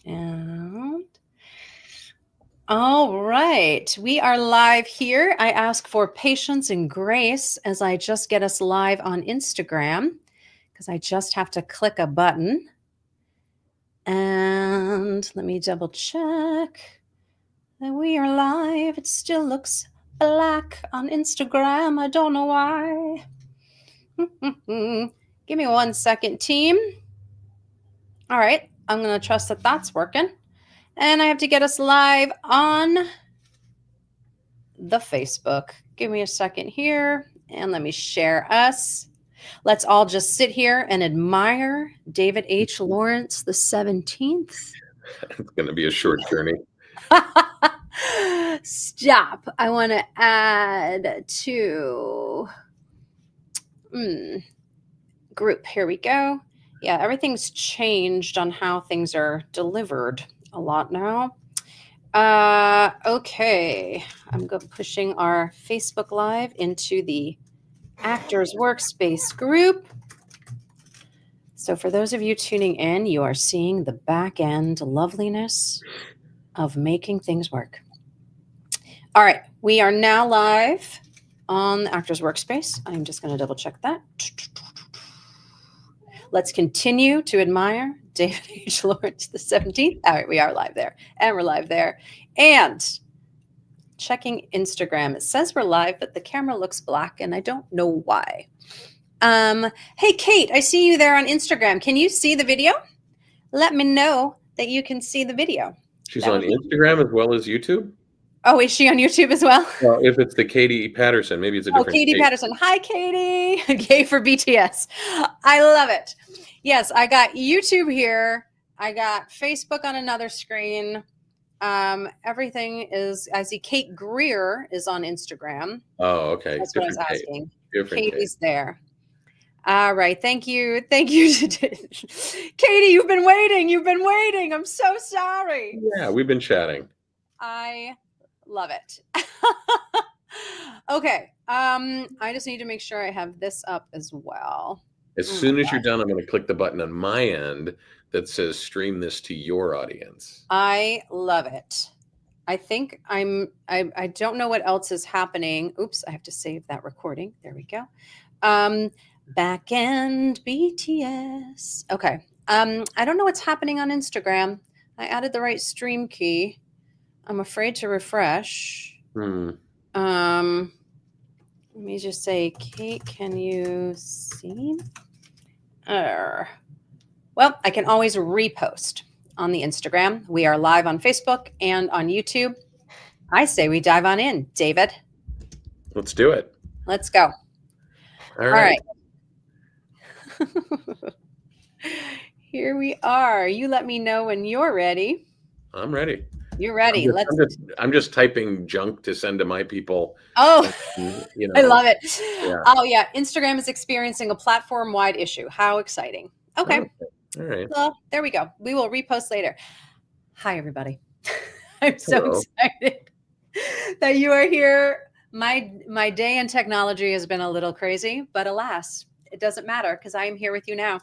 And all right, we are live here. I ask for patience and grace as I just get us live on Instagram because I just have to click a button. And let me double check that we are live. It still looks black on Instagram. I don't know why. Give me 1 second, team. All right, I'm going to trust that that's working. And I have to get us live on the Facebook. Give me a second here and let me share us. Let's all just sit here and admire David H. Lawrence the 17th. It's going to be a short journey. Stop. I want to add to group. Here we go. Yeah, everything's changed on how things are delivered a lot now. Okay, I'm pushing our Facebook Live into the Actors Workspace group. So for those of you tuning in, you are seeing the back end loveliness of making things work. All right, we are now live on the Actors Workspace. I'm just going to double check that. Let's continue to admire David H. Lawrence the 17th. All right, we are live there, and we're live there. And checking Instagram, it says we're live, but the camera looks black, and I don't know why. Hey, Kate, I see you there on Instagram. Can you see the video? Let me know that you can see the video. She's on Instagram as well as YouTube? Oh, is she on YouTube as well? Well, if it's the Katie Patterson, maybe it's a different Katie Patterson. Hi, Katie. Gay for BTS. I love it. Yes, I got YouTube here. I got Facebook on another screen. Everything is, I see Kate Greer is on Instagram. Oh, okay. That's what I was asking. Different Katie's there. All right. Thank you. Thank you. Katie, you've been waiting. I'm so sorry. Yeah, we've been chatting. I love it. Okay. I just need to make sure I have this up as well. As soon as you're done, I'm going to click the button on my end that says stream this to your audience. I love it. I think I don't know what else is happening. Oops, I have to save that recording. There we go. Back end BTS. Okay. I don't know what's happening on Instagram. I added the right stream key. I'm afraid to refresh. Let me just say, Kate, can you see? Well, I can always repost on the Instagram. We are live on Facebook and on YouTube. I say we dive on in, David. Let's do it. Let's go. All right. Here we are. You let me know when you're ready. I'm ready. You're ready. I'm just typing junk to send to my people. Oh, I love it. Yeah. Oh, yeah. Instagram is experiencing a platform-wide issue. How exciting. Okay. All right. Well, there we go. We will repost later. Hi, everybody. I'm so excited that you are here. My day in technology has been a little crazy, but alas, it doesn't matter because I am here with you now.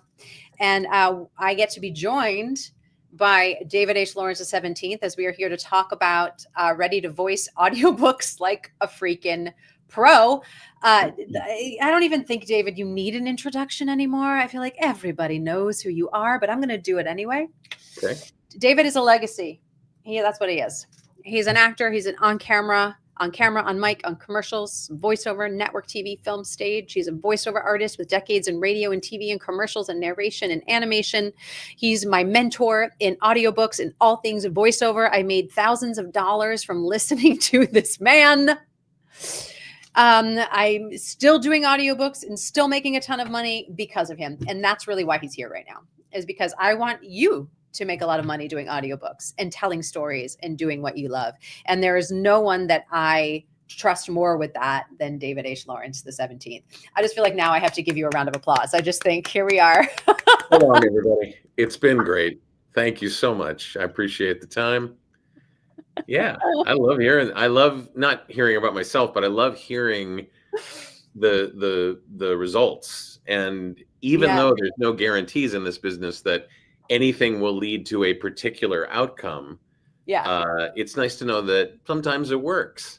And I get to be joined by David H. Lawrence the 17th as we are here to talk about ready to voice audiobooks like a freaking pro. I don't even think, David, you need an introduction anymore. I feel like everybody knows who you are, but I'm going to do it anyway. Okay. David is a legacy. That's what he is. He's an actor. He's an on camera, on mic, on commercials, voiceover, network TV, film, stage. He's a voiceover artist with decades in radio and TV and commercials and narration and animation. He's my mentor in audiobooks and all things voiceover. I made thousands of dollars from listening to this man. I'm still doing audiobooks and still making a ton of money because of him. And that's really why he's here right now, is because I want you to make a lot of money doing audiobooks and telling stories and doing what you love. And there is no one that I trust more with that than David H. Lawrence the 17th. I just feel like now I have to give you a round of applause. I just think here we are. Hold on, everybody. It's been great. Thank you so much. I appreciate the time. Yeah, I love not hearing about myself, but I love hearing the results. And even though there's no guarantees in this business that anything will lead to a particular outcome. Yeah. It's nice to know that sometimes it works,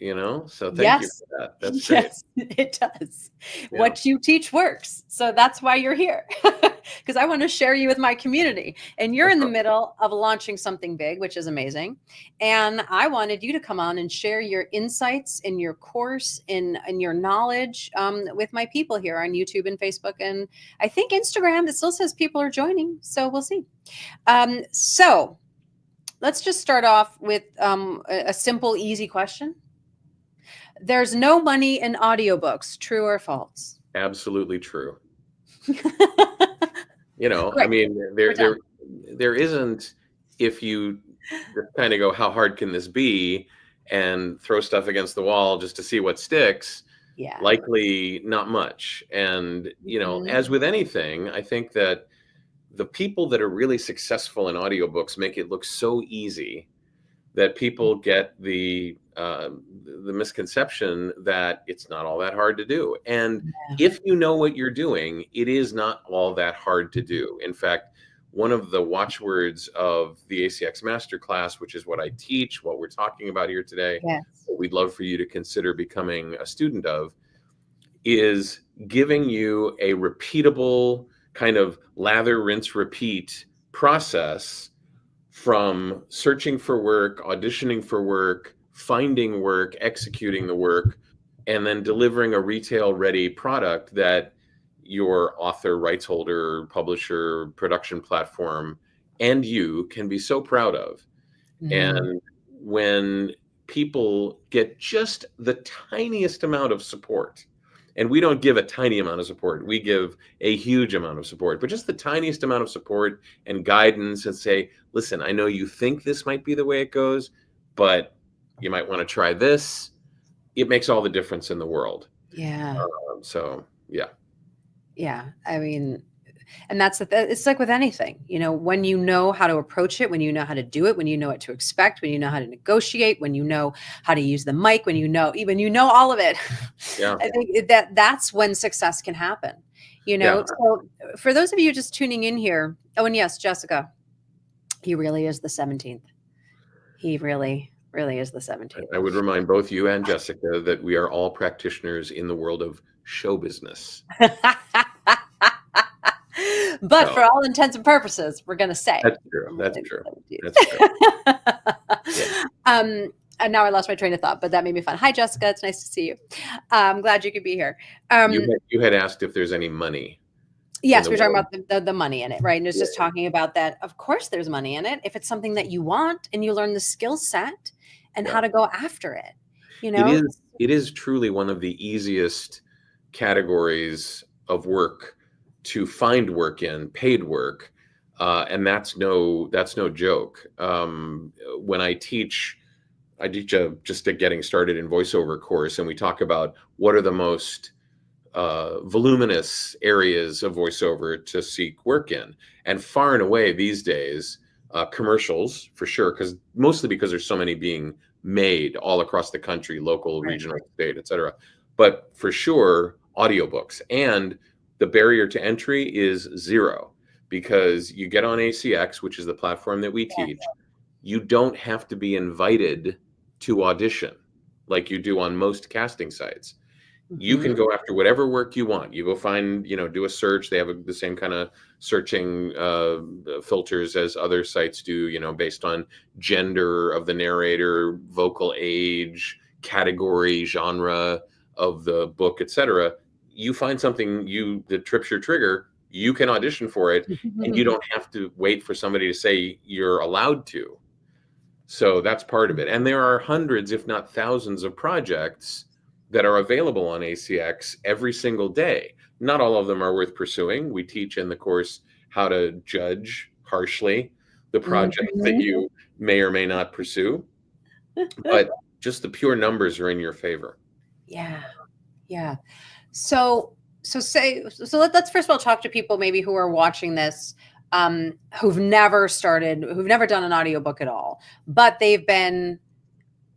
so thank you Yes. for that. That's great. Yes, it does. Yeah. What you teach works. So that's why you're here. Because I want to share you with my community. And you're in the middle of launching something big, which is amazing. And I wanted you to come on and share your insights in your course, in your knowledge with my people here on YouTube and Facebook. And I think Instagram, it still says people are joining. So we'll see. So let's just start off with a simple, easy question. There's no money in audiobooks, true or false? Absolutely true. Great. I mean, We're done. there isn't, if you just kind of go, how hard can this be? And throw stuff against the wall just to see what sticks, Yeah. likely not much. And, as with anything, I think that the people that are really successful in audiobooks make it look so easy that people get the misconception that it's not all that hard to do. And Yeah. if you know what you're doing, it is not all that hard to do. In fact, one of the watchwords of the ACX Master Class, which is what I teach, what we're talking about here today, Yes. what we'd love for you to consider becoming a student of, is giving you a repeatable kind of lather, rinse, repeat process from searching for work, auditioning for work, finding work, executing the work, and then delivering a retail ready product that your author, rights holder, publisher, production platform, and you can be so proud of. And when people get just the tiniest amount of support, and we don't give a tiny amount of support, we give a huge amount of support, but just the tiniest amount of support and guidance, and say, listen, I know you think this might be the way it goes, but you might want to try this. It makes all the difference in the world. Yeah. So, yeah. Yeah. I mean, and it's like with anything, when you know how to approach it, when you know how to do it, when you know what to expect, when you know how to negotiate, when you know how to use the mic, when you know all of it. Yeah. I think that's when success can happen. Yeah. So for those of you just tuning in here, oh, and yes, Jessica, he really is the 17th. He really is the 17th. I would remind both you and Jessica that we are all practitioners in the world of show business. But for all intents and purposes, we're going to say. That's true. That's true. That's true. Yeah. And now I lost my train of thought, but that made me fun. Hi, Jessica. It's nice to see you. I'm glad you could be here. You had asked if there's any money. Yes, we're talking about the money in it, right? And it's just talking about that. Of course, there's money in it. If it's something that you want and you learn the skill set and how to go after it, It is truly one of the easiest categories of work to find work in, paid work, and that's no joke. When I teach just a getting started in voiceover course, and we talk about what are the most voluminous areas of voiceover to seek work in, and far and away these days, commercials for sure, mostly because there's so many being made all across the country, local, regional, state, etc. But for sure, audiobooks. And the barrier to entry is zero, because you get on ACX, which is the platform that we teach. You don't have to be invited to audition like you do on most casting sites. You can go after whatever work you want. You go find, do a search. They have the same kind of searching filters as other sites do, based on gender of the narrator, vocal age, category, genre of the book, etc. You find something that trips your trigger, you can audition for it, and you don't have to wait for somebody to say you're allowed to. So that's part of it. And there are hundreds, if not thousands, of projects that are available on ACX every single day. Not all of them are worth pursuing. We teach in the course how to judge harshly the project that you may or may not pursue, but just the pure numbers are in your favor. Yeah. Yeah. So let's first of all talk to people maybe who are watching this, who've never done an audiobook at all, but they've been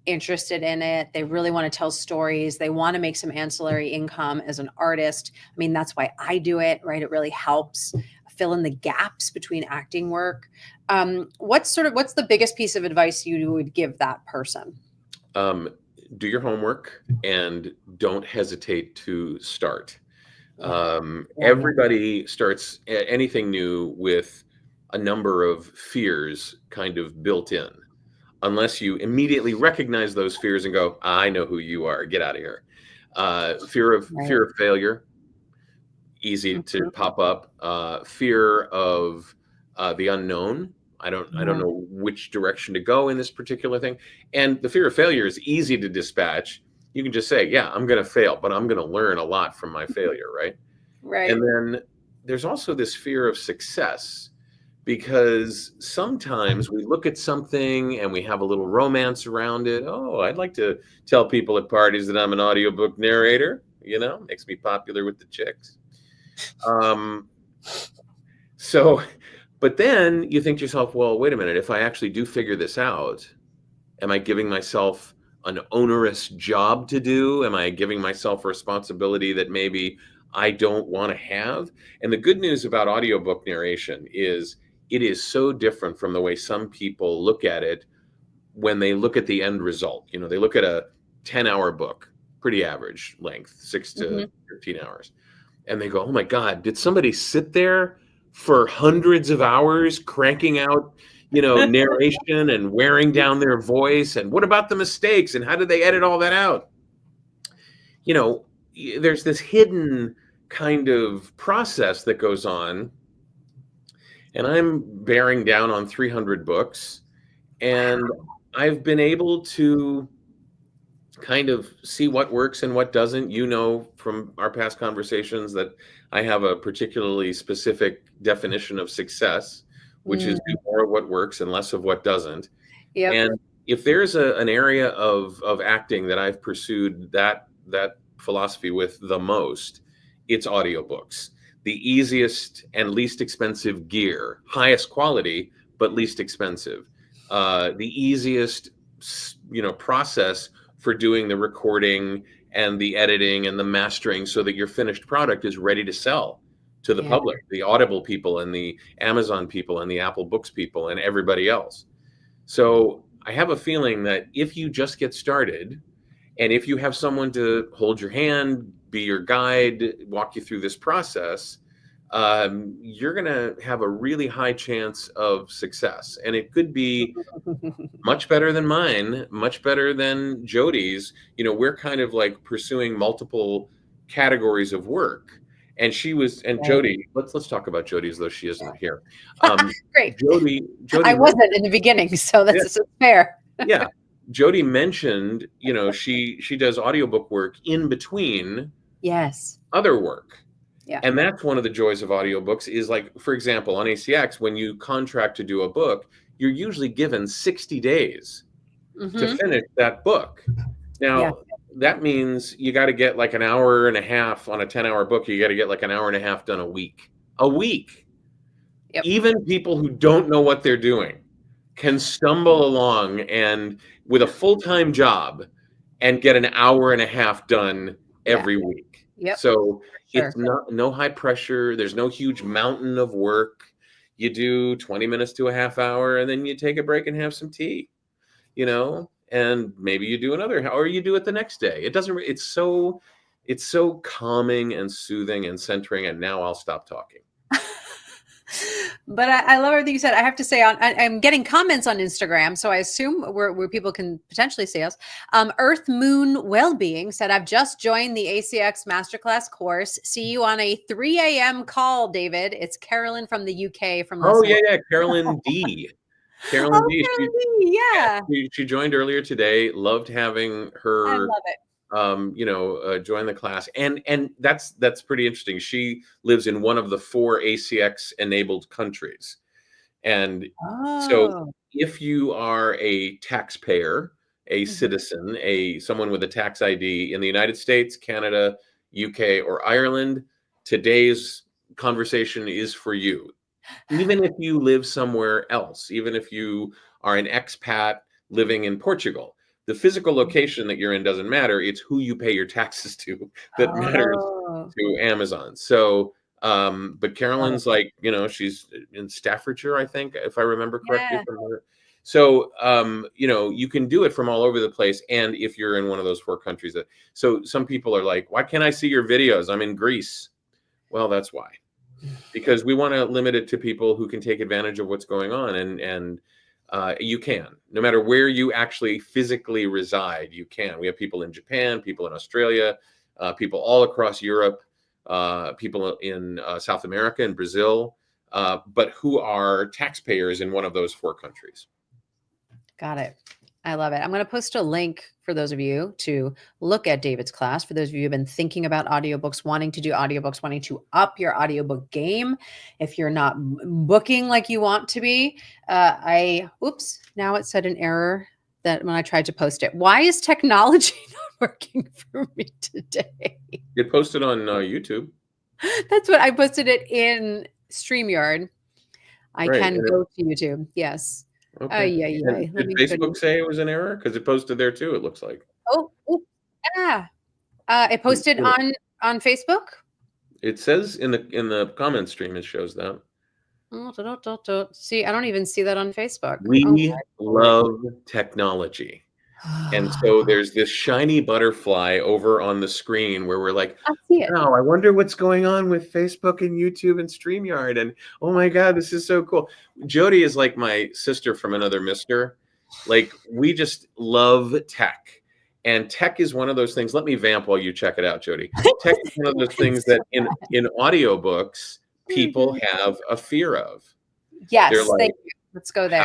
interested in it. They really want to tell stories. They want to make some ancillary income as an artist. I mean, that's why I do it, right? It really helps fill in the gaps between acting work. What's the biggest piece of advice you would give that person? Do your homework and don't hesitate to start. Yeah. Everybody starts anything new with a number of fears kind of built in, unless you immediately recognize those fears and go, I know who you are, get out of here. Fear of failure, easy to pop up. Fear of the unknown. I don't know which direction to go in this particular thing. And the fear of failure is easy to dispatch. You can just say, yeah, I'm going to fail, but I'm going to learn a lot from my failure, right? Right. And then there's also this fear of success, because sometimes we look at something and we have a little romance around it. Oh, I'd like to tell people at parties that I'm an audiobook narrator, makes me popular with the chicks. But then you think to yourself, well, wait a minute, if I actually do figure this out, am I giving myself an onerous job to do? Am I giving myself a responsibility that maybe I don't want to have? And the good news about audiobook narration is it is so different from the way some people look at it when they look at the end result. They look at a 10-hour book, pretty average length, 6 to 13 hours. And they go, oh my God, did somebody sit there for hundreds of hours cranking out, narration and wearing down their voice? And what about the mistakes? And how did they edit all that out? There's this hidden kind of process that goes on. And I'm bearing down on 300 books. And I've been able to kind of see what works and what doesn't. From our past conversations that I have a particularly specific definition of success, which is do more of what works and less of what doesn't. Yep. And if there's an area of acting that I've pursued that philosophy with the most, it's audiobooks. The easiest and least expensive gear, highest quality, but least expensive. The easiest, process for doing the recording and the editing and the mastering so that your finished product is ready to sell to the public, the Audible people and the Amazon people and the Apple Books people and everybody else. So I have a feeling that if you just get started, and if you have someone to hold your hand, be your guide, walk you through this process, you're going to have a really high chance of success. And it could be much better than mine, much better than Jody's. We're kind of like pursuing multiple categories of work. And Jody, let's talk about Jody as though she isn't here. Great. Jody, I wasn't in the beginning, so that's fair. Yeah. Jody mentioned, she does audiobook work in between other work. Yeah. And that's one of the joys of audiobooks is, like, for example, on ACX, when you contract to do a book, you're usually given 60 days to finish that book. Now, that means you got to get like an hour and a half on a 10-hour book. You got to get like an hour and a half done a week. Yep. Even people who don't know what they're doing can stumble along and with a full-time job and get an hour and a half done every week. Yep. So it's no high pressure. There's no huge mountain of work. You do 20 minutes to a half hour, and then you take a break and have some tea, and maybe you do another, or you do it the next day. It's so calming and soothing and centering. And now I'll stop talking. But I love everything you said. I have to say, I'm getting comments on Instagram, so I assume where people can potentially see us. Earth Moon Wellbeing said, I've just joined the ACX Master Class course. See you on a 3 a.m. call, David. It's Carolyn from the UK. Carolyn D. Carolyn D. She joined earlier today. Loved having her. I love it. Join the class. And that's pretty interesting. She lives in one of the 4 ACX enabled countries. And so if you are a taxpayer, a citizen, someone with a tax ID in the United States, Canada, UK, or Ireland, today's conversation is for you. Even if you live somewhere else, even if you are an expat living in Portugal, the physical location that you're in doesn't matter. It's who you pay your taxes to that matters to Amazon. So But Carolyn's like, she's in Staffordshire, I think, if I remember correctly Yeah. from her. So, you can do it from all over the place. And if you're in one of those 4 countries so some people are like, why can't I see your videos? I'm in Greece. Well, that's why, because we want to limit it to people who can take advantage of what's going on. And you can, no matter where you actually physically reside, you can. We have people in Japan, people in Australia, people all across Europe, people in South America and Brazil, but who are taxpayers in one of those 4 countries. Got it. I love it. I'm going to post a link for those of you to look at David's class. For those of you who've been thinking about audiobooks, wanting to do audiobooks, wanting to up your audiobook game. If you're not booking like you want to be, oops, now it said an error that when I tried to post it. Why is technology not working for me today? Get posted on YouTube. That's what I posted it in StreamYard. I Right. can go to YouTube. Yes. Okay. Did Facebook say it was an error? Because it posted there too, it looks like. Oh, yeah. It posted on Facebook. It says in the comment stream, it shows that. See, I don't even see that on Facebook. We love technology. And so there's this shiny butterfly over on the screen where we're like, I see it. oh, I wonder what's going on with Facebook and YouTube and StreamYard. And oh my God, this is so cool. Jody is like my sister from another mister. Like, we just love tech. And tech is one of those things. Let me vamp while you check it out, Jody. Tech is one of those things that in audiobooks, people have a fear of. Yes, They're like, thank you. Let's go there.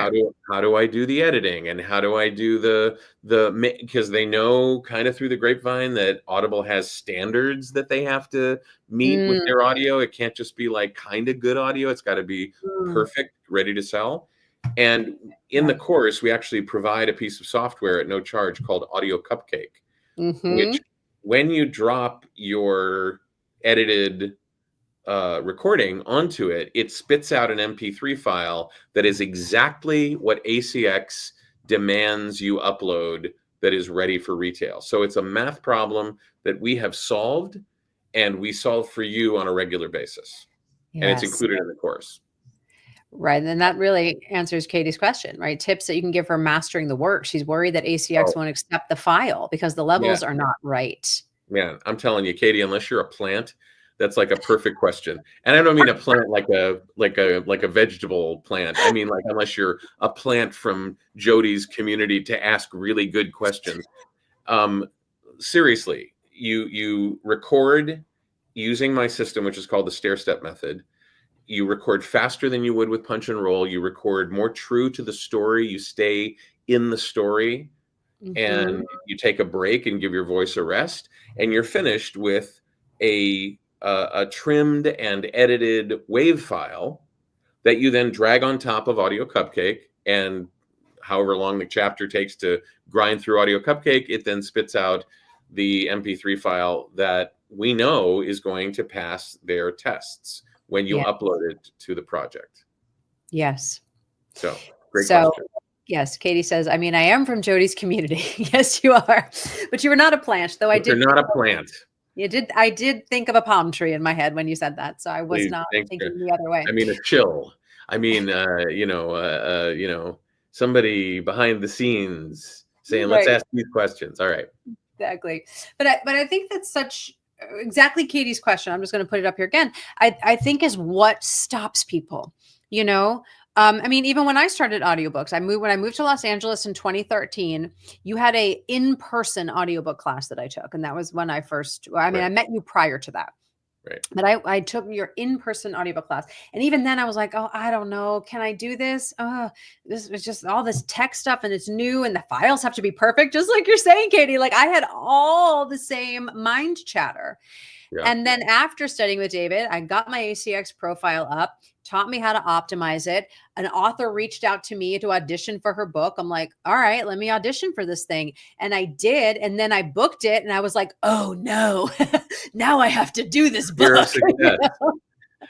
How do I do the editing, and how do I do because they know kind of through the grapevine that Audible has standards that they have to meet with their audio. It can't just be like kind of good audio. It's got to be perfect, ready to sell. And in the course, we actually provide a piece of software at no charge called Audio Cupcake, which when you drop your edited recording onto it, it spits out an MP3 file that is exactly what ACX demands you upload, that is ready for retail. So it's a math problem that we have solved, and we solve for you on a regular basis. Yes. And it's included in the course. Right. And that really answers Katie's question, right? Tips that you can give her mastering the work. She's worried that ACX won't accept the file because the levels are not right. Man, I'm telling you, Katie, unless you're a plant, that's like a perfect question. And I don't mean a plant like a vegetable plant. I mean, like, unless you're a plant from Jody's community to ask really good questions. Seriously, you record using my system, which is called the stair-step method. You record faster than you would with punch and roll. You record more true to the story. You stay in the story, and you take a break and give your voice a rest, and you're finished with a trimmed and edited WAV file that you then drag on top of Audio Cupcake, and however long the chapter takes to grind through Audio Cupcake, it then spits out the MP3 file that we know is going to pass their tests when you upload it to the project. Yes. So, great question. Yes, Katie says, I mean, I am from Jody's community. Yes, you are. But you were not a plant, though. You're not a plant. I did think of a palm tree in my head when you said that. So I was not thinking the other way. I mean, a chill. I mean, somebody behind the scenes saying, let's ask these questions. All right. Exactly. But I think that's exactly Katie's question. I'm just going to put it up here again. I think is what stops people, I mean, even when I started audiobooks, when I moved to Los Angeles in 2013, you had a in-person audiobook class that I took. And that was when I met you prior to that. Right. But I took your in-person audiobook class. And even then I was like, oh, I don't know. Can I do this? This is just all this tech stuff, and it's new, and the files have to be perfect. Just like you're saying, Katie, like I had all the same mind chatter. Yeah. And then after studying with David, I got my ACX profile up, taught me how to optimize it. An author reached out to me to audition for her book. I'm like, all right, let me audition for this thing. And I did. And then I booked it, and I was like, oh no, now I have to do this book.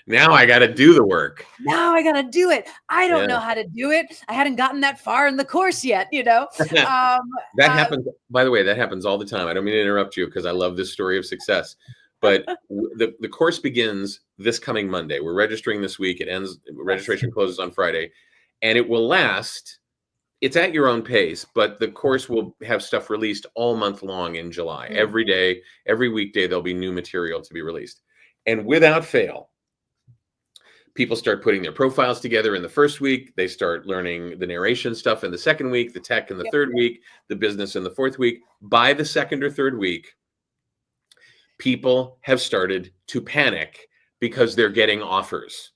Now I got to do the work. Now I got to do it. I don't know how to do it. I hadn't gotten that far in the course yet, That happens, by the way, that happens all the time. I don't mean to interrupt you because I love this story of success. But the course begins this coming Monday. We're registering this week. It ends, registration closes on Friday, and it will last. It's at your own pace, but the course will have stuff released all month long in July. Every day, every weekday, there'll be new material to be released. And without fail, people start putting their profiles together in the first week. They start learning the narration stuff in the second week, the tech in the third week, the business in the fourth week. By the second or third week, people have started to panic because they're getting offers.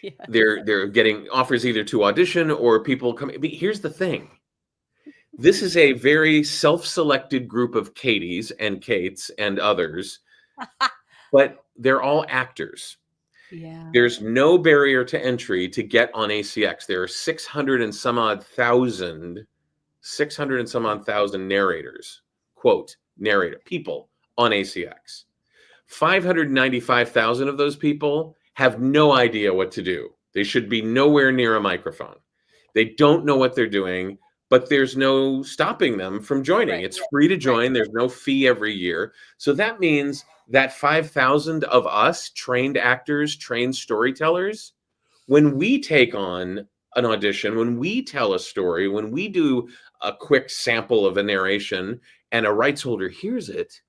Yeah. They're getting offers either to audition or people come. Here's the thing. This is a very self-selected group of Katies and Kates and others, but they're all actors. Yeah. There's no barrier to entry to get on ACX. There are 600 and some odd thousand narrators, quote, narrator people on ACX. 595,000 of those people have no idea what to do. They should be nowhere near a microphone. They don't know what they're doing, but there's no stopping them from joining. Right. It's free to join. Right. There's no fee every year. So that means that 5,000 of us, trained actors, trained storytellers, when we take on an audition, when we tell a story, when we do a quick sample of a narration and a rights holder hears it,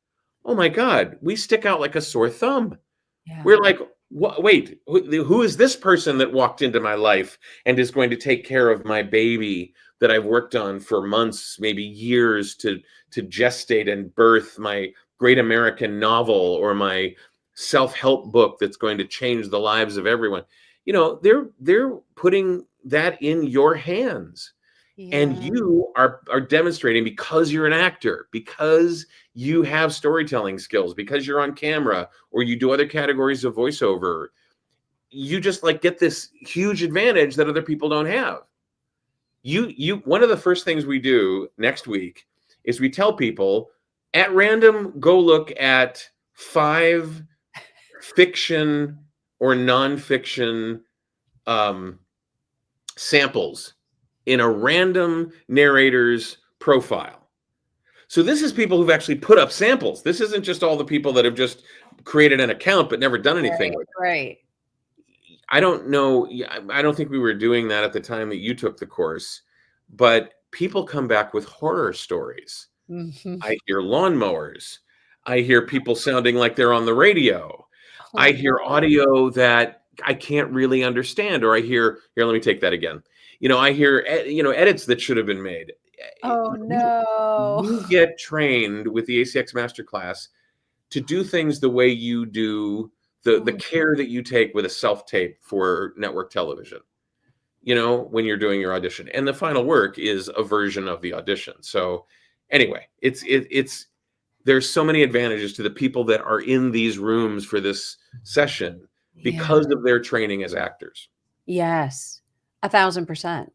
oh my God, we stick out like a sore thumb. Yeah. We're like, wait, who is this person that walked into my life and is going to take care of my baby that I've worked on for months, maybe years to gestate and birth my great American novel or my self-help book that's going to change the lives of everyone? You know, they're putting that in your hands. Yeah. And you are demonstrating, because you're an actor, because you have storytelling skills, because you're on camera or you do other categories of voiceover, you just like get this huge advantage that other people don't have. One of the first things we do next week is we tell people at random, go look at 5 fiction or nonfiction samples in a random narrator's profile. So this is people who've actually put up samples. This isn't just all the people that have just created an account but never done anything. Right. I don't know. I don't think we were doing that at the time that you took the course, but people come back with horror stories. Mm-hmm. I hear lawnmowers. I hear people sounding like they're on the radio. Oh, I hear audio that I can't really understand, or I hear, here, let me take that again. You know, I hear, edits that should have been made. Oh, no. You get trained with the ACX Master Class to do things the way you do, the care that you take with a self-tape for network television, you know, when you're doing your audition. And the final work is a version of the audition. So anyway, there's so many advantages to the people that are in these rooms for this session because of their training as actors. Yes. 1,000%.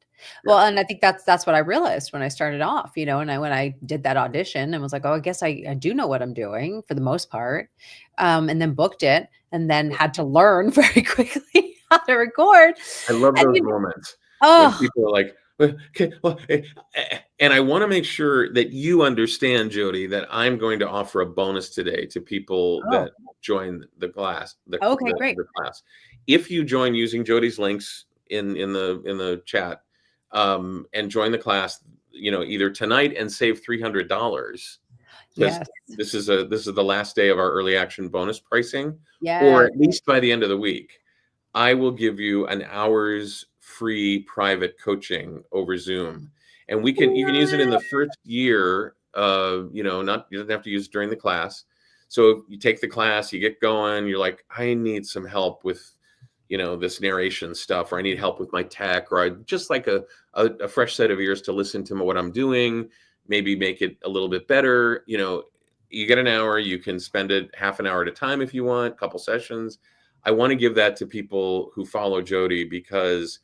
Well, and I think that's what I realized when I started off, you know, and when I did that audition and was like, oh, I guess I do know what I'm doing for the most part. And then booked it and then had to learn very quickly how to record. I love those moments. When people are like, okay, well, and I want to make sure that you understand, Jody, that I'm going to offer a bonus today to people that join the class. Great. The class. If you join using Jody's links in the chat and join the class, you know, either tonight and save $300. Yes. This is the last day of our early action bonus pricing, or at least by the end of the week, I will give you an hour's free private coaching over Zoom, and you can use it in the first year. You don't have to use it during the class. So you take the class, you get going, you're like, I need some help with, you know, this narration stuff, or I need help with my tech, or I just like a fresh set of ears to listen to what I'm doing, maybe make it a little bit better. You know, you get an hour, you can spend it half an hour at a time if you want, a couple sessions. I want to give that to people who follow Jody, because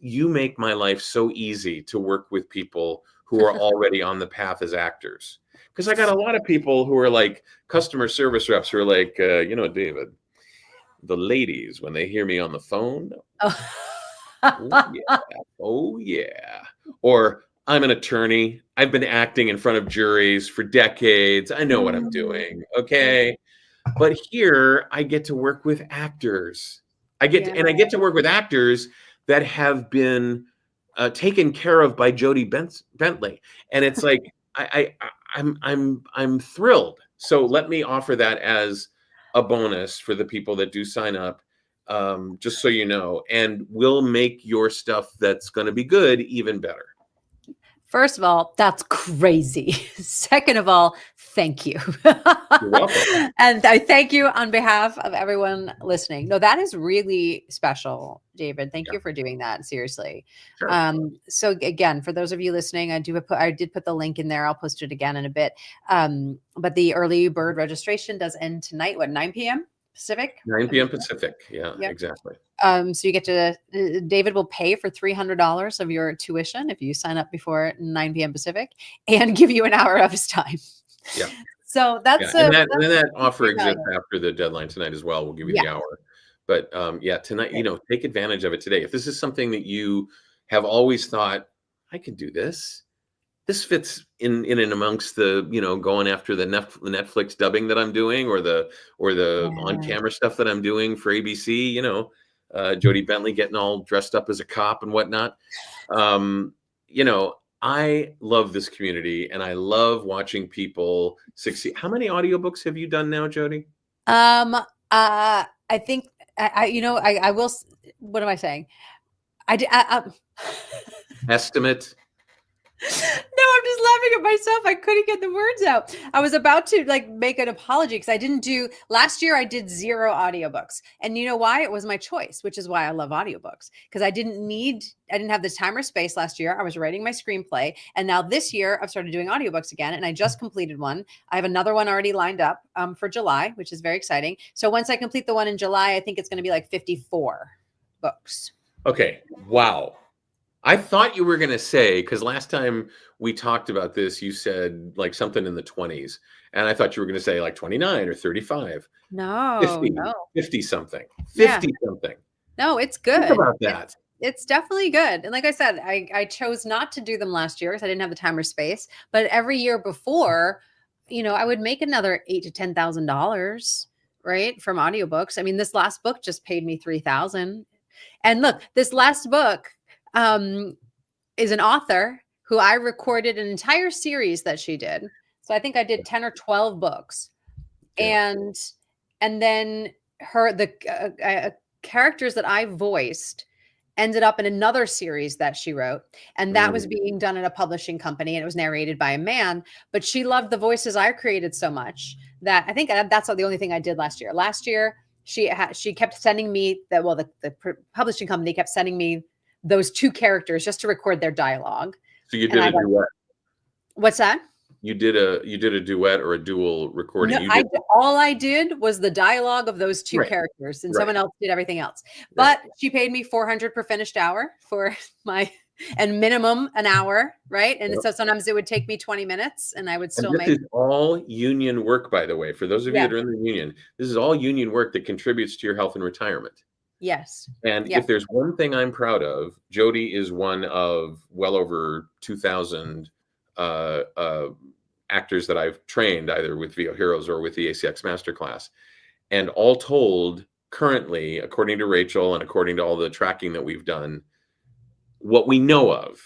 you make my life so easy to work with people who are already on the path as actors. Because I got a lot of people who are like customer service reps who are like, David, the ladies, when they hear me on the phone, oh yeah, or I'm an attorney. I've been acting in front of juries for decades. I know what I'm Mm, doing. Okay. But here I get to work with actors. yeah. I get to work with actors that have been taken care of by Bentley, and it's like I'm thrilled. So let me offer that as a bonus for the people that do sign up, just so you know, and we'll make your stuff that's going to be good even better. First of all, that's crazy. Second of all, thank you. You're welcome. And I thank you on behalf of everyone listening. No, that is really special, David. Thank Yeah, you for doing that. Seriously. sure. So again, for those of you listening, I did put the link in there. I'll post it again in a bit. But the early bird registration does end tonight, what, 9 p.m. Pacific? 9 p.m. Pacific. Yeah, Yep. exactly. So you get to, David will pay for $300 of your tuition if you sign up before 9 p.m. Pacific and give you an hour of his time. Yeah. So Yeah, that's and a, that offer great exists value. after the deadline tonight as well. We'll give you Yeah. the hour. But, yeah, tonight, Great. take advantage of it today. If this is something that you have always thought, "I could do this." This fits in and amongst the, going after the Netflix dubbing that I'm doing, or the Yeah. on-camera stuff that I'm doing for ABC, Jodie Bentley getting all dressed up as a cop and whatnot. Um, I love this community, and I love watching people succeed. How many audiobooks have you done now, Jody? I think I will. What am I saying? I did. Estimate? No, I'm just laughing at myself. I couldn't get the words out. I was about to make an apology because I didn't do last year. I did 0 audiobooks. And you know why? It was my choice, which is why I love audiobooks, because I didn't have the time or space last year. I was writing my screenplay. And now this year I've started doing audiobooks again, and I just completed one. I have another one already lined up for July, which is very exciting. So once I complete the one in July, I think it's going to be like 54 books. Okay. Wow. I thought you were going to say, because last time we talked about this, you said like something in the 20s. And I thought you were going to say like 29 or 35, No, 50, no. 50 something, Yeah. 50 something. No, it's Think good. about that. It's definitely good. And like I said, I chose not to do them last year because I didn't have the time or space. But every year before, I would make another $8,000 to $10,000, right, from audiobooks. I mean, this last book just paid me 3,000. And look, this last book is an author who I recorded an entire series that she did. So I think I did 10 or 12 books. Yeah. And then the characters that I voiced ended up in another series that she wrote, and that was being done at a publishing company, and it was narrated by a man, but she loved the voices I created so much that I think that's the only thing I did last year. Last year she kept sending me the publishing company kept sending me those 2 characters just to record their dialogue. So you And did a duet. what's that? You did a duet or a dual recording. No, You did all I did was the dialogue of those 2 right, characters, and right, someone else did everything else. right. But she paid me 400 per finished hour for my and minimum an hour, right? And Yep. so sometimes it would take me 20 minutes and I would And still this make. is all union work, by the way. For those of you Yeah. that are in the union, this is all union work that contributes to your health and retirement. Yes. And Yeah. if there's one thing I'm proud of, Jody is one of well over 2,000 actors that I've trained either with VO Heroes or with the ACX Master Class. And all told, currently, according to Rachel and according to all the tracking that we've done, what we know of,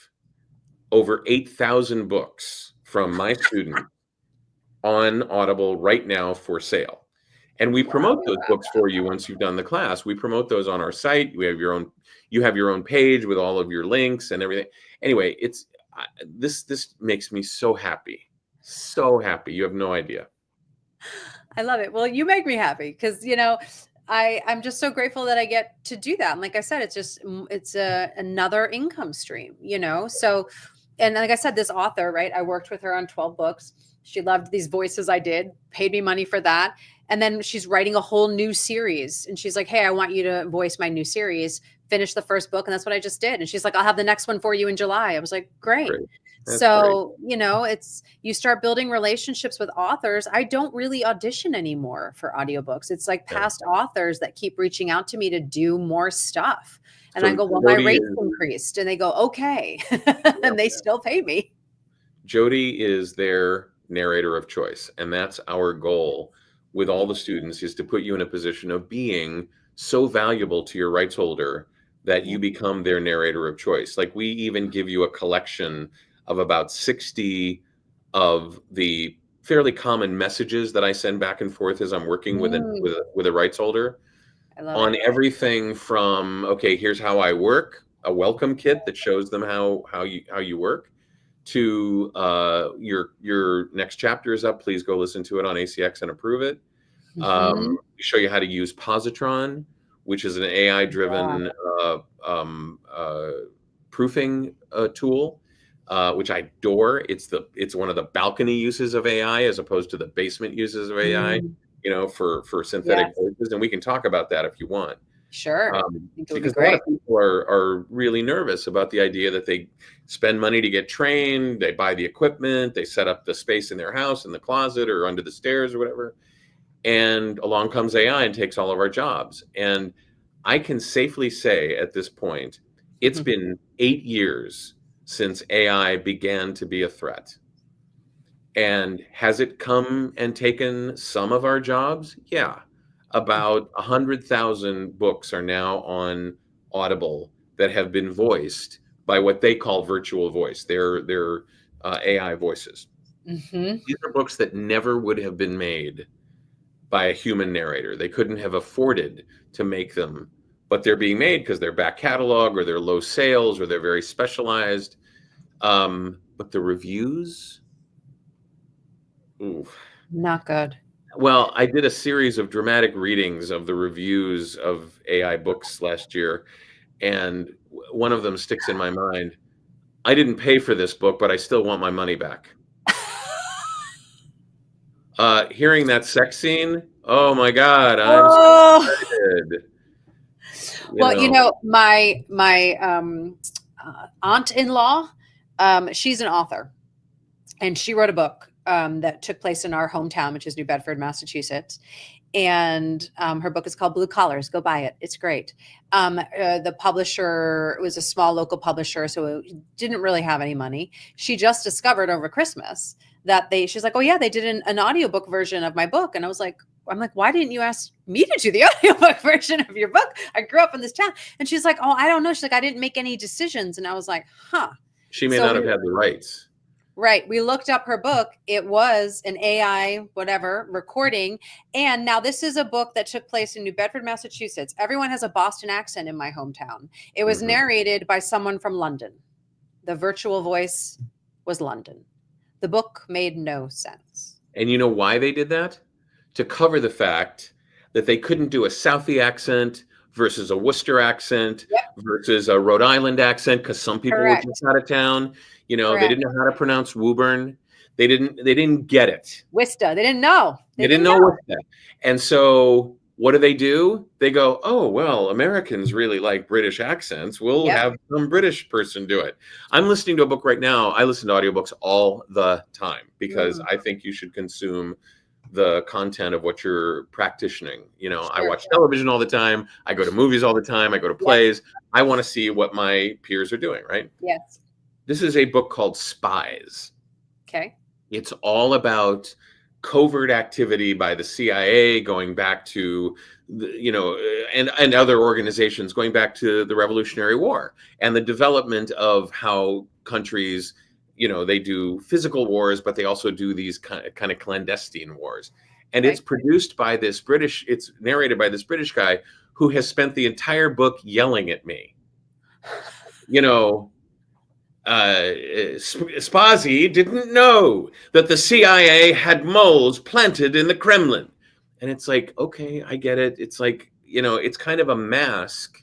over 8,000 books from my student on Audible right now for sale. And we promote those books for you once you've done the class. We promote those on our site. You have your own page with all of your links and everything. Anyway, this makes me so happy. So happy. You have no idea. I love it. Well, you make me happy because, I'm just so grateful that I get to do that. And like I said, it's another income stream, So, and like I said, this author, right? I worked with her on 12 books. She loved these voices I did, paid me money for that. And then she's writing a whole new series. And she's like, hey, I want you to voice my new series, finish the first book. And that's what I just did. And she's like, I'll have the next one for you in July. I was like, great. Great. That's So, you start building relationships with authors. I don't really audition anymore for audiobooks. It's like Yeah. past authors that keep reaching out to me to do more stuff. And I So go, well, my Jody rate's is increased. And they go, okay. And they still pay me. Jody is their narrator of choice, and that's our goal with all the students, is to put you in a position of being so valuable to your rights holder that you become their narrator of choice. Like, we even give you a collection of about 60 of the fairly common messages that I send back and forth as I'm working with a rights holder, I love on it. everything from, okay, here's how I work, a welcome kit that shows them how you work, to your next chapter is up. Please go listen to it on ACX and approve it. We show you how to use positron, which is an AI-driven proofing tool, which I adore. It's one of the balcony uses of AI as opposed to the basement uses of AI, for synthetic Yes. voices, and we can talk about that if you want. Sure. I think it would be Because a lot great. of people are really nervous about the idea that they spend money to get trained, they buy the equipment, they set up the space in their house, in the closet or under the stairs or whatever, and along comes AI and takes all of our jobs. And I can safely say at this point, it's been 8 years since AI began to be a threat. And has it come and taken some of our jobs? Yeah. About 100,000 books are now on Audible that have been voiced by what they call virtual voice. They're AI voices. These are books that never would have been made by a human narrator. They couldn't have afforded to make them, but they're being made because they're back catalog, or they're low sales, or they're very specialized. But the reviews, ooh. Not good. Well, I did a series of dramatic readings of the reviews of AI books last year, and one of them sticks in my mind. I didn't pay for this book, but I still want my money back. Hearing that sex scene, oh my God, I'm so Oh, excited. well, my aunt-in-law, she's an author, and she wrote a book that took place in our hometown, which is New Bedford, Massachusetts. And her book is called Blue Collars. Go buy it. It's great. The publisher was a small local publisher, so it didn't really have any money. She just discovered over Christmas that she's like, oh yeah, they did an audiobook version of my book. And I'm like, why didn't you ask me to do the audiobook version of your book? I grew up in this town. And she's like, oh, I don't know. She's like, I didn't make any decisions. And I was like, huh. She may not have had the rights. Right. We looked up her book. It was an AI, whatever, recording. And now this is a book that took place in New Bedford, Massachusetts. Everyone has a Boston accent in my hometown. It was narrated by someone from London. The virtual voice was London. The book made no sense. And you know why they did that? To cover the fact that they couldn't do a Southie accent versus a Worcester accent versus a Rhode Island accent, because some people were just out of town. They didn't know how to pronounce Woburn. They didn't get it. Worcester. They didn't know. They didn't know Worcester. And so what do? They go, oh, well, Americans really like British accents. We'll have some British person do it. I'm listening to a book right now. I listen to audiobooks all the time because I think you should consume the content of what you're practicing. I watch television all the time. I go to movies all the time. I go to plays. I want to see what my peers are doing, right? Yes. This is a book called Spies. Okay. It's all about covert activity by the CIA going back to, and other organizations going back to the Revolutionary War, and the development of how countries, they do physical wars, but they also do these kind of clandestine wars. And it's produced by it's narrated by this British guy who has spent the entire book yelling at me. Spazi didn't know that the CIA had moles planted in the Kremlin. And it's like, okay, I get it. It's like, it's kind of a mask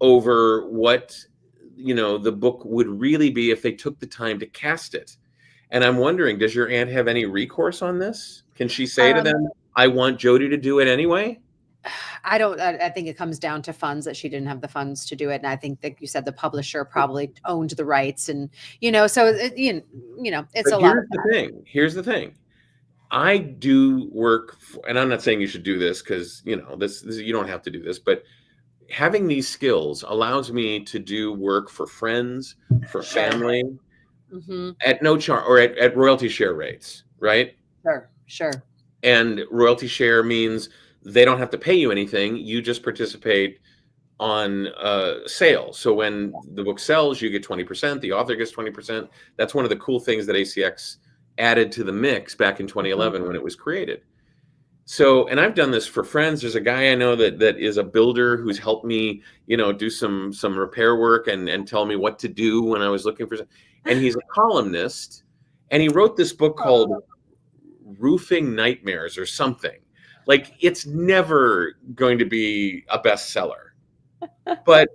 over what, the book would really be if they took the time to cast it. And I'm wondering, does your aunt have any recourse on this? Can she say to them, I want Jody to do it anyway? I don't. I think it comes down to funds, that she didn't have the funds to do it, and I think that you said the publisher probably owned the rights, and so it's a lot. Here's the thing. I do work, and I'm not saying you should do this because this you don't have to do this, but having these skills allows me to do work for friends, for family, at no charge or at royalty share rates, right? Sure. And royalty share means they don't have to pay you anything. You just participate on sales. So when the book sells, you get 20%, the author gets 20%. That's one of the cool things that ACX added to the mix back in 2011 when it was created. So, and I've done this for friends. There's a guy I know that is a builder who's helped me, do some repair work and tell me what to do when I was looking for something. And he's a columnist, and he wrote this book called Roofing Nightmares or something. Like, it's never going to be a bestseller, but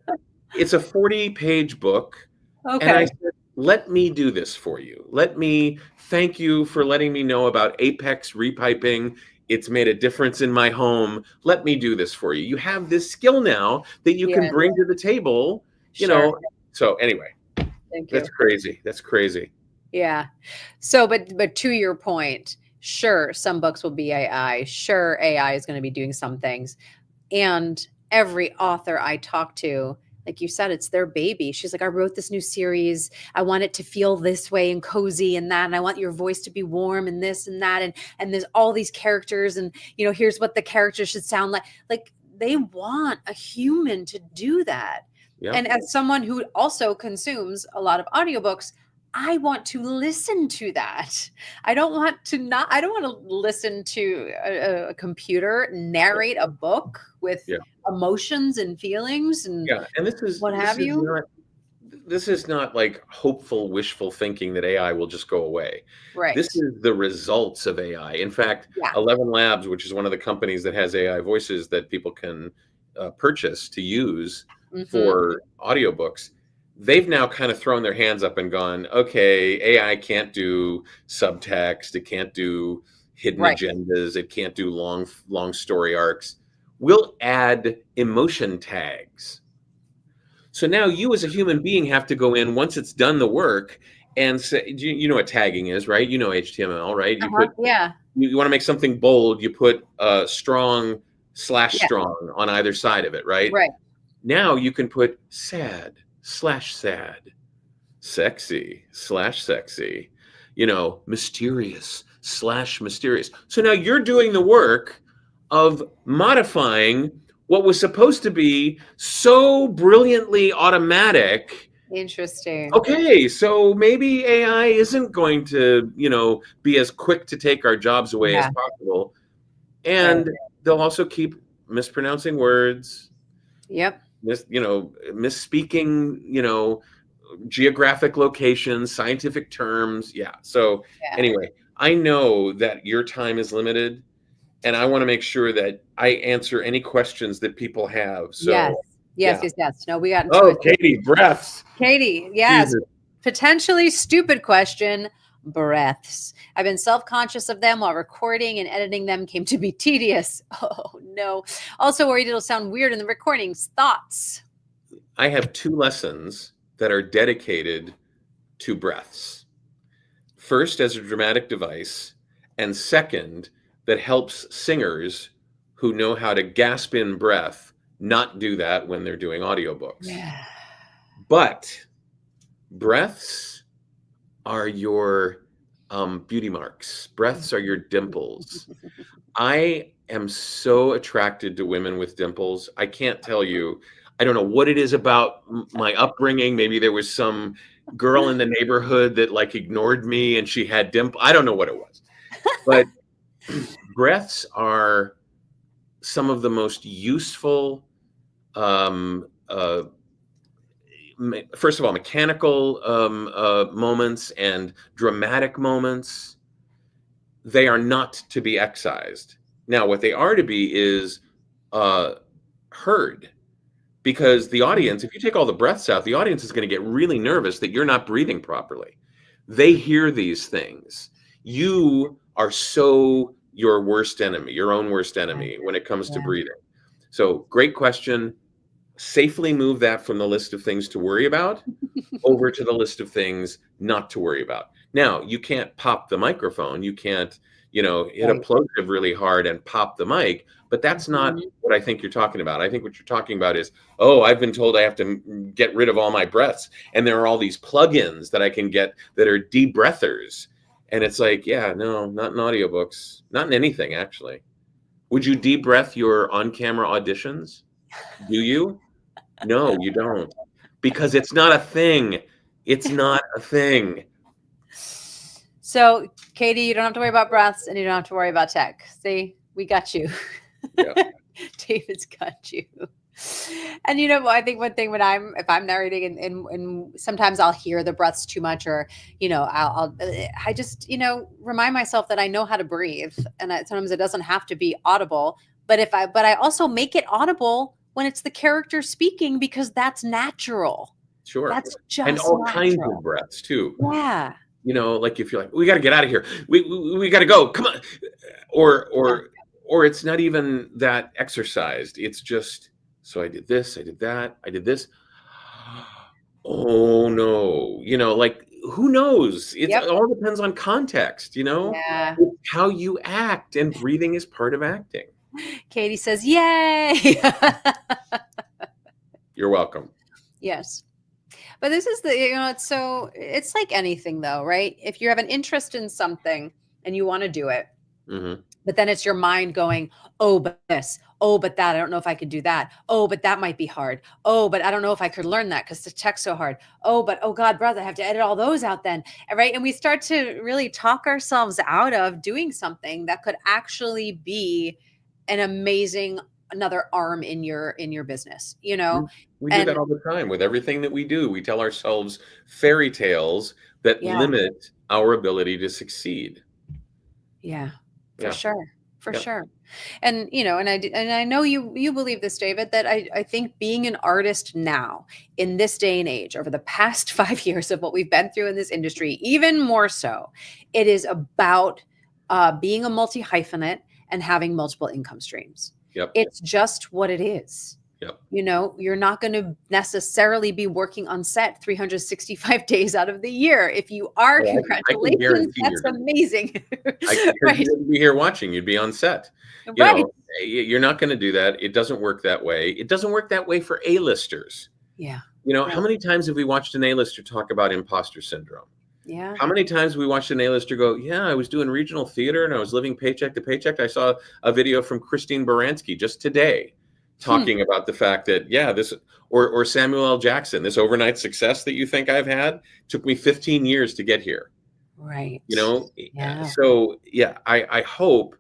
it's a 40-page book. Okay. And I said, let me do this for you. Let me thank you for letting me know about Apex repiping. It's made a difference in my home. Let me do this for you. You have this skill now that you can bring to the table, So anyway, thank you. That's crazy. That's crazy. Yeah. So, but to your point, sure, some books will be AI. Sure, AI is going to be doing some things. And every author I talk to, like you said, it's their baby. She's like, I wrote this new series. I want it to feel this way and cozy and that. And I want your voice to be warm and this and that. And there's all these characters. And, here's what the characters should sound like. Like, they want a human to do that. Yeah. And as someone who also consumes a lot of audiobooks, I want to listen to that. I don't want to listen to a computer narrate a book with emotions and feelings and this is what have you. This is not like hopeful, wishful thinking that AI will just go away. Right. This is the results of AI. In fact, 11 Labs, which is one of the companies that has AI voices that people can purchase to use for audiobooks, they've now kind of thrown their hands up and gone, okay, AI can't do subtext. It can't do hidden agendas. It can't do long story arcs. We'll add emotion tags. So now you as a human being have to go in once it's done the work and say, you know what tagging is, right? You know HTML, right? You put, you want to make something bold, you put strong / strong on either side of it, right? Right. Now you can put sad / sad, sexy / sexy, mysterious / mysterious. So now you're doing the work of modifying what was supposed to be so brilliantly automatic. Interesting. Okay, so maybe AI isn't going to, be as quick to take our jobs away as possible. And they'll also keep mispronouncing words. Yep. Misspeaking, geographic locations, scientific terms. So anyway, I know that your time is limited, and I want to make sure that I answer any questions that people have. So yes. No, we got into it. Katie, breaths. Katie, yes. Jesus. Potentially stupid question. Breaths. I've been self-conscious of them while recording, and editing them came to be tedious. Oh no. Also worried it'll sound weird in the recordings. Thoughts? I have 2 lessons that are dedicated to breaths. First, as a dramatic device, and second, that helps singers who know how to gasp in breath not do that when they're doing audiobooks. But breaths are your beauty marks. Breaths are your dimples. I am so attracted to women with dimples. I can't tell you. I don't know what it is about my upbringing. Maybe there was some girl in the neighborhood that ignored me and she had dimples. I don't know what it was. But breaths are some of the most useful, first of all, mechanical moments and dramatic moments. They are not to be excised. Now, what they are to be is heard, because the audience, if you take all the breaths out, the audience is going to get really nervous that you're not breathing properly. They hear these things. You are your worst enemy, your own worst enemy when it comes to breathing. So great question. Safely move that from the list of things to worry about over to the list of things not to worry about. Now, you can't pop the microphone. You can't, hit a plosive really hard and pop the mic, But that's not what I think you're talking about. I think what you're talking about is, oh, I've been told I have to get rid of all my breaths. And there are all these plugins that I can get that are de-breathers. And it's like, yeah, no, not in audiobooks, not in anything, actually. Would you de-breath your on-camera auditions? Do you? No, you don't. Because it's not a thing. It's not a thing. So, Katie, you don't have to worry about breaths and you don't have to worry about tech. See, we got you. Yeah. David's got you. And I think one thing if I'm narrating and sometimes I'll hear the breaths too much, or I just remind myself that I know how to breathe, and sometimes it doesn't have to be audible. But I also make it audible when it's the character speaking, because that's natural. Sure. That's just and all natural. kinds of breaths too. Yeah. Like if you're like, we got to get out of here. We got to go. Come on. Or it's not even that exercised. It's just, so I did this, I did that, I did this. Oh no. Like, who knows? It all depends on context, Yeah. It's how you act, and breathing is part of acting. Katie says, yay. You're welcome. Yes. But this is it's like anything though, right? If you have an interest in something and you want to do it, but then it's your mind going, oh, but this, oh, but that, I don't know if I could do that. Oh, but that might be hard. Oh, but I don't know if I could learn that because the tech's so hard. Oh, but oh God, brother, I have to edit all those out then. Right. And we start to really talk ourselves out of doing something that could actually be an amazing another arm in your business, We do that all the time with everything that we do. We tell ourselves fairy tales that limit our ability to succeed. Yeah, for sure. For sure. And, and I know you believe this, David, that I think being an artist now in this day and age, over the past 5 years of what we've been through in this industry, even more so, it is about being a multi-hyphenate and having multiple income streams. Yep. It's just what it is. Yep. You're not going to necessarily be working on set 365 days out of the year. If you are, congratulations, that's amazing. You'd be here watching. You'd be on set. You're not going to do that. It doesn't work that way. It doesn't work that way for A-listers. Yeah. How many times have we watched an A-lister talk about imposter syndrome? Yeah. How many times have we watched an A-lister go, yeah, I was doing regional theater and I was living paycheck to paycheck. I saw a video from Christine Baranski just today talking about the fact that, or Samuel L. Jackson, this overnight success that you think I've had took me 15 years to get here. Right. So I hope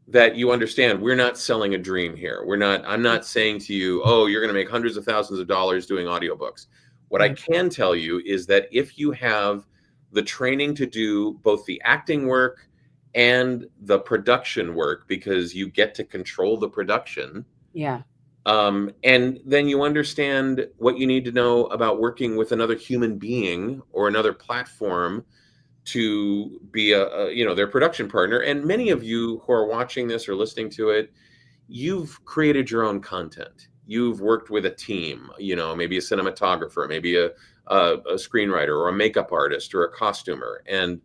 that you understand we're not selling a dream here. I'm not saying to you, oh, you're going to make hundreds of thousands of dollars doing audiobooks. What I can tell you is that if you have the training to do both the acting work and the production work, because you get to control the production. Yeah. And then you understand what you need to know about working with another human being or another platform to be their production partner. And many of you who are watching this or listening to it, you've created your own content. You've worked with a team, maybe a cinematographer, maybe a screenwriter or a makeup artist or a costumer. And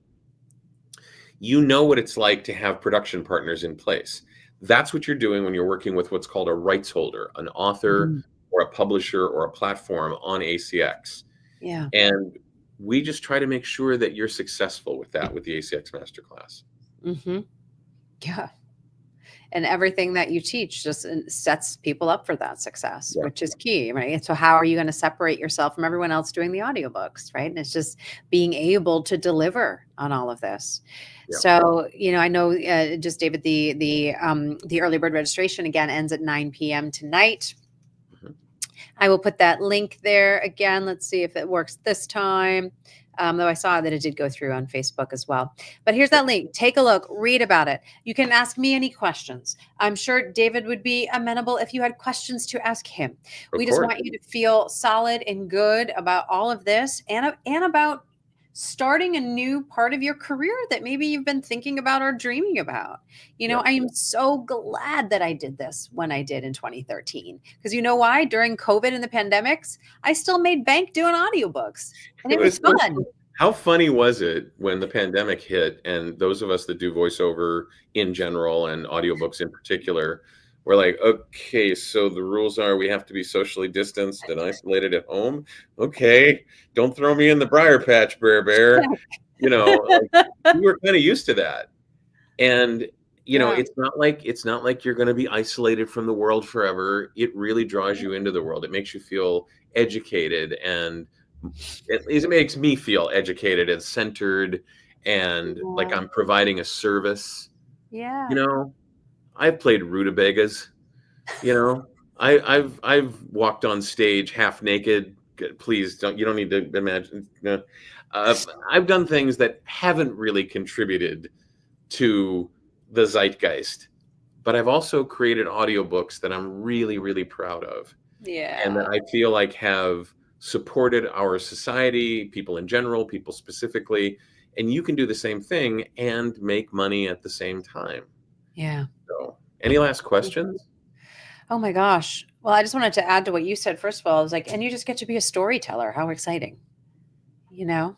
you know what it's like to have production partners in place. That's what you're doing when you're working with what's called a rights holder, an author or a publisher or a platform on ACX. Yeah. And we just try to make sure that you're successful with that with the ACX Master Class. Yeah. And everything that you teach just sets people up for that success, which is key, right? So how are you going to separate yourself from everyone else doing the audiobooks, right? And it's just being able to deliver on all of this. Yeah. So, I know, just David, the early bird registration again ends at 9 p.m. tonight. I will put that link there again. Let's see if it works this time. Though I saw that it did go through on Facebook as well. But here's that link. Take a look, read about it. You can ask me any questions. I'm sure David would be amenable if you had questions to ask him. We just want you to feel solid and good about all of this and about starting a new part of your career that maybe you've been thinking about or dreaming about. I am so glad that I did this when I did in 2013. Because you know why? During COVID and the pandemics, I still made bank doing audiobooks. And it was fun. How funny was it when the pandemic hit and those of us that do voiceover in general and audiobooks in particular we're like, okay, so the rules are we have to be socially distanced and isolated at home. Okay, don't throw me in the briar patch, bear. You know, like, we were kind of used to that. And you know, Yeah. it's not like you're going to be isolated from the world forever. It really draws you into the world. It makes you feel educated, and at least it makes me feel educated and centered, and like Yeah. I'm providing a service. You Yeah. know, I've played rutabagas. You know, I've walked on stage half naked. Please don't. You don't need to imagine. No. I've done things that haven't really contributed to the zeitgeist, but I've also created audiobooks that I'm really, really proud of, and that Yeah. I feel like have supported our society, people in general, people specifically. And you can do the same thing and make money at the same time. Yeah. So, any last questions? Oh my gosh. Well, I just wanted to add to what you said. First of all, I was like, and you just get to be a storyteller. How exciting. You know,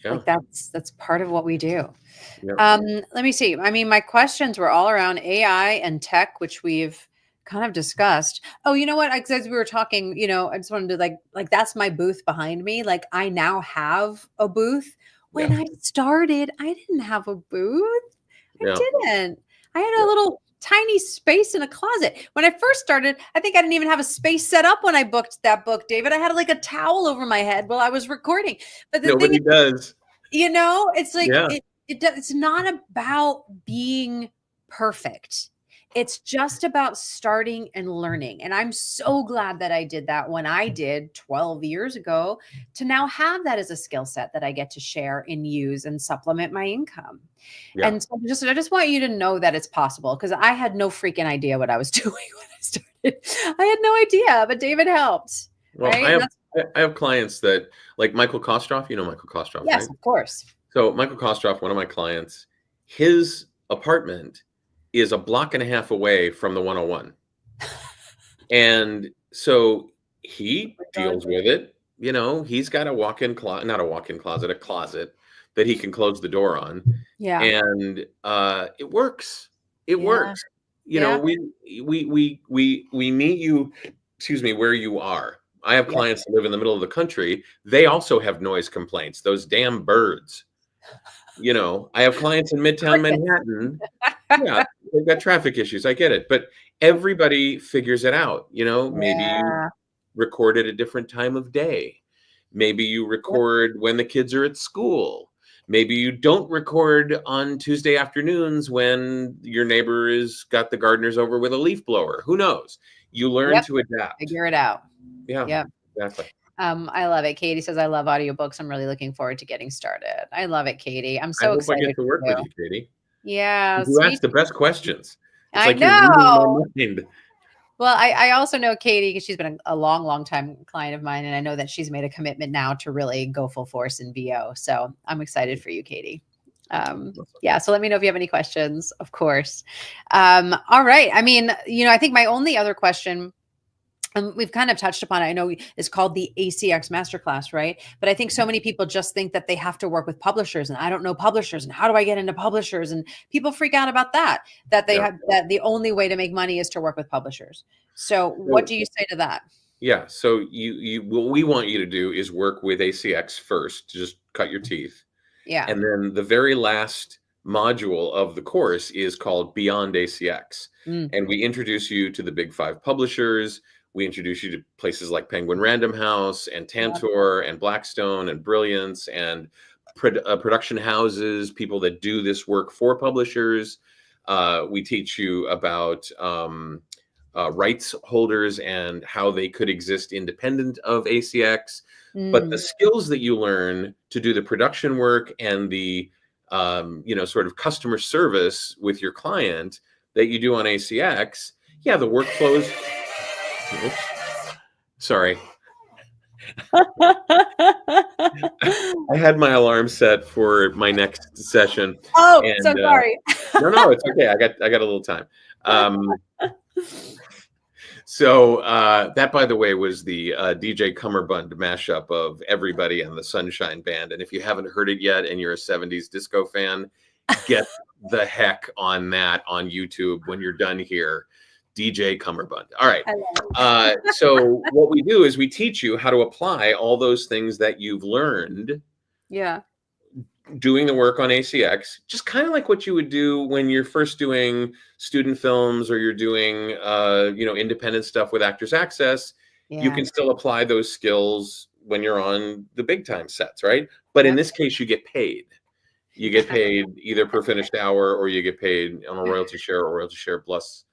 Yeah. like that's part of what we do. Yeah. Let me see. I mean, my questions were all around AI and tech, which we've kind of discussed. Oh, you know what? As we were talking, I just wanted to like that's my booth behind me. Like I now have a booth. Yeah. When I started, I didn't have a booth. I Yeah. didn't. I had Yeah. a little tiny space in a closet. When I first started, I think I didn't even have a space set up when I booked that book, David. I had like a towel over my head while I was recording. But the thing Nobody does. it's like Yeah. it's not about being perfect. It's just about starting and learning. And I'm so glad that I did that when I did 12 years ago to now have that as a skill set that I get to share and use and supplement my income. Yeah. And so I just want you to know that it's possible because I had no freaking idea what I was doing when I started. I had no idea, but David helped. Well, Right. And that's I have clients that like Michael Kostroff. You know Michael Kostroff, yes, right? of course. So Michael Kostroff, one of my clients, his apartment is a block and a half away from the 101. And so he Oh my God. deals with it. You know, he's got a walk-in closet, not a walk-in closet, a closet that he can close the door on. Yeah. And it works. It Yeah. works. You know, Yeah. we meet you, excuse me, where you are. I have Yeah. clients that live in the middle of the country. They also have noise complaints. Those damn birds. You know, I have clients in Midtown Crickets. Manhattan. Yeah, they've got traffic issues. I get it. But everybody figures it out. You know, maybe you Yeah. record at a different time of day. Maybe you Yep. record when the kids are at school. Maybe you don't record on Tuesday afternoons when your neighbor has got the gardeners over with a leaf blower. Who knows? You learn Yep. to adapt. Figure it out. Yeah, Yep. exactly. I love it. Katie says, I love audiobooks. I'm really looking forward to getting started. I love it, Katie. I'm I so hope I get excited to for work with you. you, Katie. Yes, You me ask the too. best questions. It's I like you're reading my know. mind. Well, I also know Katie because she's been a long, long time client of mine. And I know that she's made a commitment now to really go full force in VO. So I'm excited for you, Katie. Yeah. So let me know if you have any questions, of course. All right. I mean, I think my only other question, and we've kind of touched upon it, I know it's called the ACX Master Class, right? But I think so many people just think that they have to work with publishers, and I don't know publishers, and how do I get into publishers? And people freak out about that they Yeah. have that the only way to make money is to work with publishers. So what So, do you say to that? yeah. So you what we want you to do is work with ACX first, to just cut your teeth. Yeah. And then the very last module of the course is called Beyond ACX. Mm, And we introduce you to the big five publishers. We introduce you to places like Penguin Random House and yeah. Tantor and Blackstone and Brilliance and production houses, people that do this work for publishers. We teach you about rights holders and how they could exist independent of ACX. But the Mm, skills that you learn to do the production work and the sort of customer service with your client that you do on ACX, yeah, the workflows. Oops, sorry, I had my alarm set for my next session, oh, so and sorry. no, it's okay. I got a little time. So that, by the way, was the DJ Cummerbund mashup of Everybody and the Sunshine Band. And if you haven't heard it yet and you're a 70s disco fan, get the heck on that on YouTube when you're done here. DJ Cummerbund. All right. I love it. So what we do is we teach you how to apply all those things that you've learned Yeah. doing the work on ACX, just kind of like what you would do when you're first doing student films or you're doing, independent stuff with Actors Access. You Yeah. can still apply those skills when you're on the big time sets, right? But in Yep. this case, you get paid. You get paid either per finished hour or you get paid on a royalty share or royalty share plus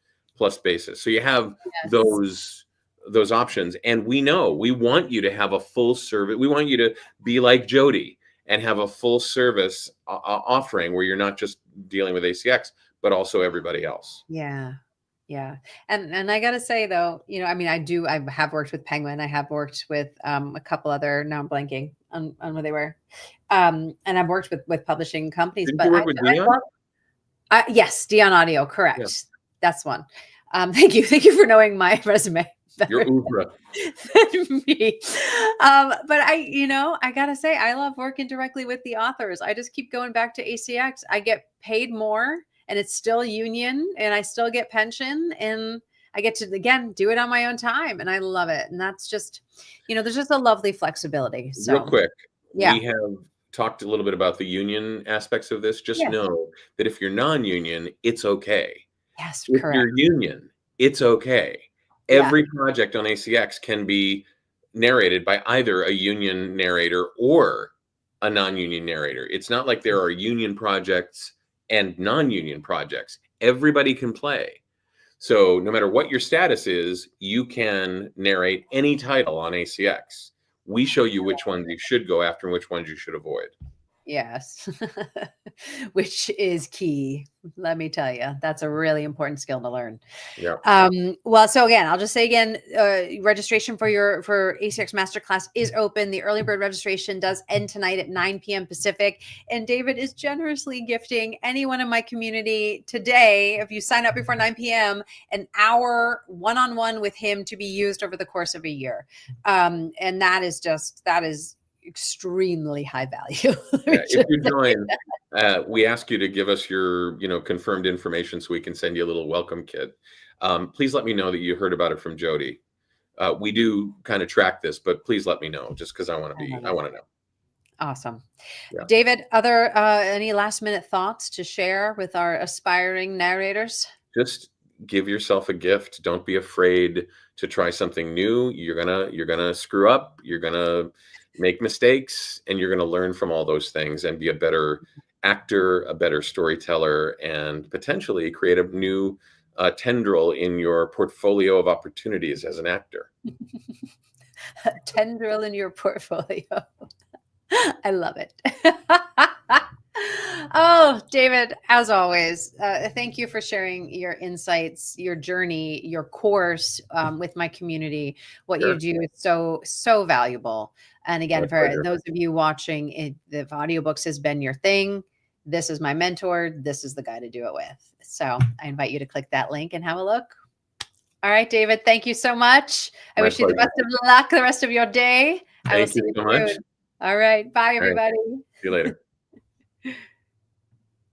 basis. So you have Yes. those options. And we want you to have a full service. We want you to be like Jody and have a full service offering where you're not just dealing with ACX, but also everybody else. Yeah. Yeah. And I gotta say though, I mean, I have worked with Penguin. I have worked with a couple other, now I'm blanking on where they were. And I've worked with publishing companies, Didn't but you work with Dion? yes, Dion Audio, correct. Yeah. That's one. Thank you. Thank you for knowing my resume You're better oeuvre. than me. But I gotta say, I love working directly with the authors. I just keep going back to ACX. I get paid more and it's still union and I still get pension and I get to, again, do it on my own time. And I love it. And that's just, there's just a lovely flexibility. So Real quick, yeah. we have talked a little bit about the union aspects of this. Just know that if you're non-union, it's okay. Yes, If correct. you're union, it's okay. Every project on ACX can be narrated by either a union narrator or a non-union narrator. It's not like there are union projects and non-union projects. Everybody can play. So no matter what your status is, you can narrate any title on ACX. We show you which ones you should go after and which ones you should avoid. Yes, which is key. Let me tell you, that's a really important skill to learn. Yeah. Well, so again, I'll just say again, registration for ACX Master Class is open. The early bird registration does end tonight at 9 p.m. Pacific. And David is generously gifting anyone in my community today, if you sign up before 9 p.m., an hour one-on-one with him to be used over the course of a year. And that is extremely high value. If you join, we ask you to give us your, confirmed information so we can send you a little welcome kit. Please let me know that you heard about it from Jody. We do kind of track this, but please let me know just because I want to know. Awesome. Yeah. David, any last minute thoughts to share with our aspiring narrators? Just give yourself a gift. Don't be afraid to try something new. You're gonna screw up. You're gonna make mistakes, and you're gonna learn from all those things and be a better actor, a better storyteller, and potentially create a new tendril in your portfolio of opportunities as an actor. A tendril in your portfolio. I love it. Oh, David, as always, thank you for sharing your insights, your journey, your course with my community. What you do is so valuable. And again, for those of you watching, if audiobooks has been your thing, this is my mentor. This is the guy to do it with. So I invite you to click that link and have a look. All right, David, thank you so much. I wish you the best of luck the rest of your day. I will see you soon. All right. Bye, everybody. See you later.